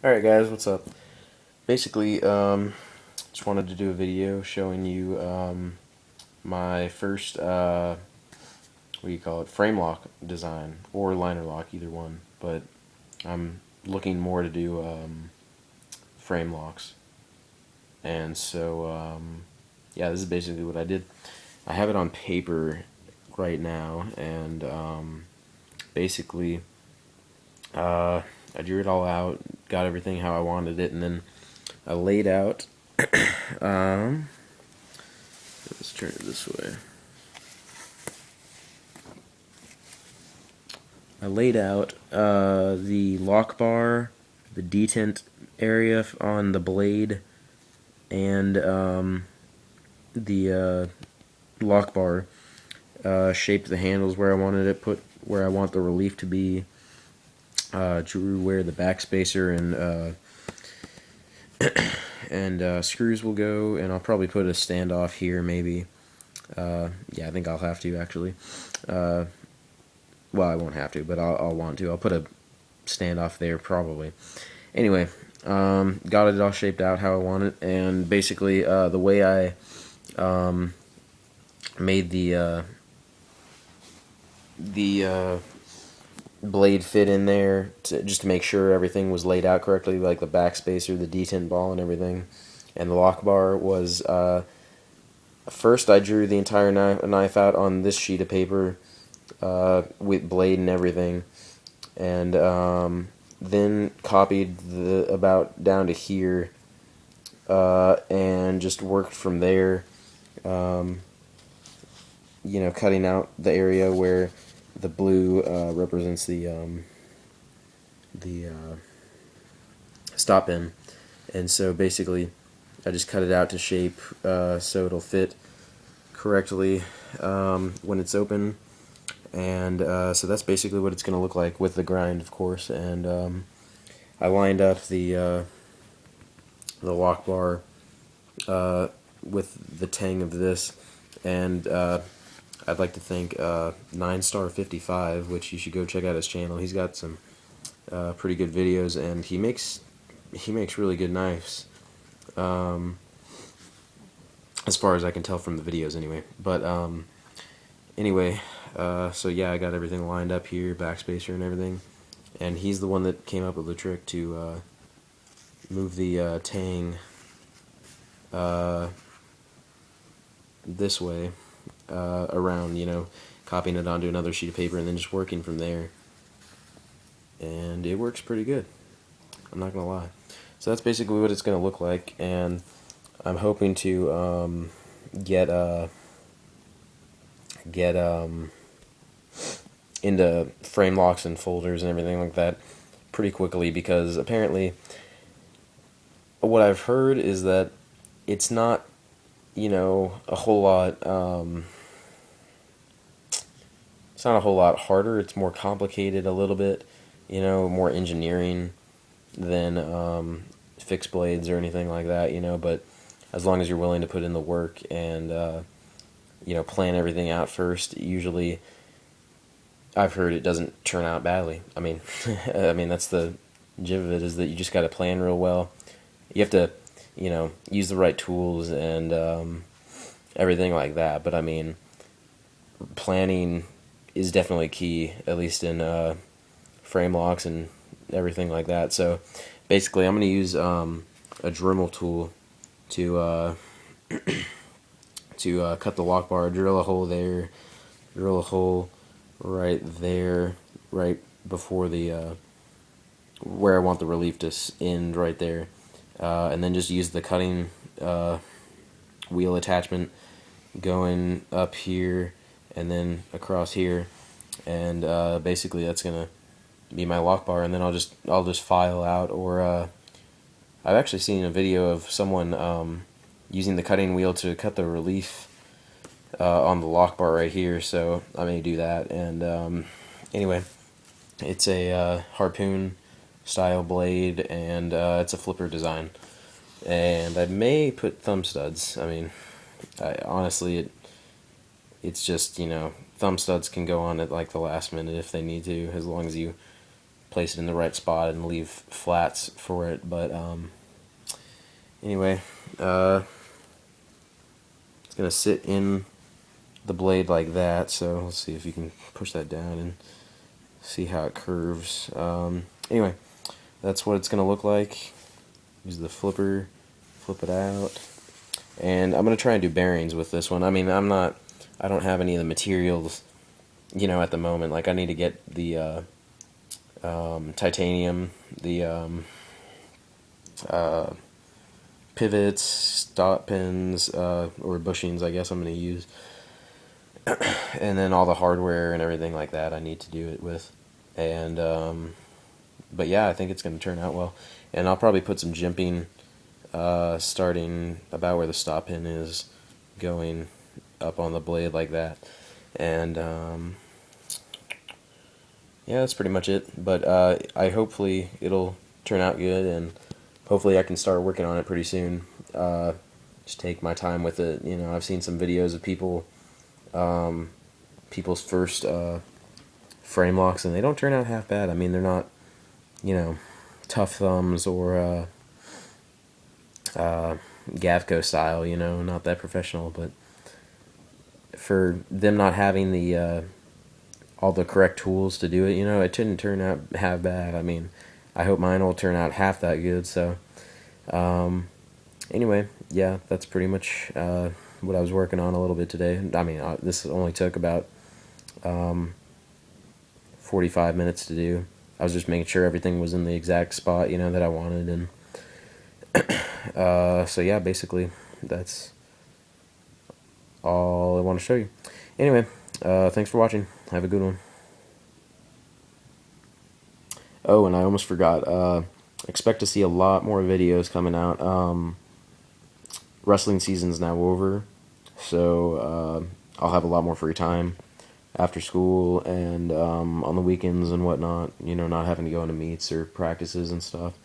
Alright guys, what's up? Basically, just wanted to do a video showing you my first, what do you call it, frame lock design, or liner lock, either one, but I'm looking more to do frame locks. And so, yeah, this is basically what I did. I have it on paper right now, and basically, I drew it all out, got everything how I wanted it, and then I laid out. um, let's turn it this way. I laid out the lock bar, the detent area on the blade, and the lock bar. Shaped the handles where I wanted it put, where I want the relief to be. Drew where the backspacer and screws will go, and I'll probably put a standoff here, maybe. Yeah, I think I'll have to actually. Well, I won't have to, but I'll want to. I'll put a standoff there probably. Anyway, got it all shaped out how I want it, and basically the way I made the blade fit in there just to make sure everything was laid out correctly, like the backspacer, the detent ball, and everything, and the lock bar was. First, I drew the entire knife out on this sheet of paper with blade and everything, and then copied the about down to here, and just worked from there. Um, Cutting out the area where the blue represents the stop pin, and so basically, I just cut it out to shape so it'll fit correctly when it's open. And so that's basically what it's going to look like with the grind, of course. And I lined up the lock bar with the tang of this, and I'd like to thank 9star55, which you should go check out his channel. He's got some pretty good videos, and he makes really good knives. As far as I can tell from the videos, anyway. But anyway, so yeah, I got everything lined up here, backspacer and everything, and he's the one that came up with the trick to move the tang this way around, copying it onto another sheet of paper and then just working from there, and it works pretty good. I'm not gonna lie. So that's basically what it's gonna look like, and I'm hoping to get into frame locks and folders and everything like that pretty quickly, because apparently what I've heard is that it's not, a whole lot. It's not a whole lot harder. It's more complicated a little bit, more engineering than fixed blades or anything like that, But as long as you're willing to put in the work and plan everything out first, usually I've heard it doesn't turn out badly. I mean, that's the gist of it, is that you just got to plan real well. You have to, use the right tools and everything like that. But I mean, planning is definitely key, at least in frame locks and everything like that. So basically, I'm going to use a Dremel tool to cut the lock bar, drill a hole there, drill a hole right there, right before the where I want the relief to end, right there, and then just use the cutting wheel attachment going up here and then across here, and basically that's gonna be my lock bar, and then I'll just file out, or I've actually seen a video of someone using the cutting wheel to cut the relief on the lock bar right here, so I may do that. And anyway, it's a harpoon style blade, and it's a flipper design, and I may put thumb studs. I mean, honestly, it's just, thumb studs can go on at like the last minute if they need to, as long as you place it in the right spot and leave flats for it. But anyway, it's gonna sit in the blade like that. So let's see if you can push that down and see how it curves. Anyway, that's what it's gonna look like. Use the flipper, flip it out, and I'm gonna try and do bearings with this one. I mean, I don't have any of the materials, at the moment. Like I need to get the titanium, the pivots, stop pins, or bushings, I guess I'm going to use. And then all the hardware and everything like that I need to do it with. And, but yeah, I think it's going to turn out well. And I'll probably put some jimping starting about where the stop pin is, going up on the blade like that. And, yeah, that's pretty much it. But I hopefully it'll turn out good, and hopefully I can start working on it pretty soon. Just take my time with it. I've seen some videos of people's first frame locks, and they don't turn out half bad. I mean, they're not, tough thumbs or Gavco style, not that professional. But for them not having the all the correct tools to do it, it didn't turn out half bad. I mean, I hope mine will turn out half that good. So, anyway, yeah, that's pretty much what I was working on a little bit today. I mean, this only took about 45 minutes to do. I was just making sure everything was in the exact spot, that I wanted. And so, yeah, basically, that's all I want to show you. Anyway, thanks for watching. Have a good one. Oh, and I almost forgot. Expect to see a lot more videos coming out. Wrestling season's now over, so I'll have a lot more free time after school and on the weekends and whatnot. Not having to go into meets or practices and stuff.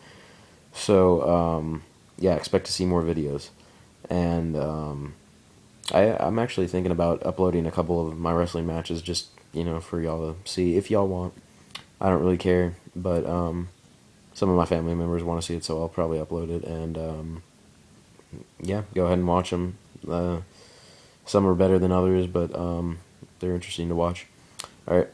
So yeah, expect to see more videos. And I'm actually thinking about uploading a couple of my wrestling matches, just for y'all to see if y'all want. I don't really care, but some of my family members want to see it, so I'll probably upload it. And yeah, go ahead and watch them. Some are better than others, but they're interesting to watch. All right.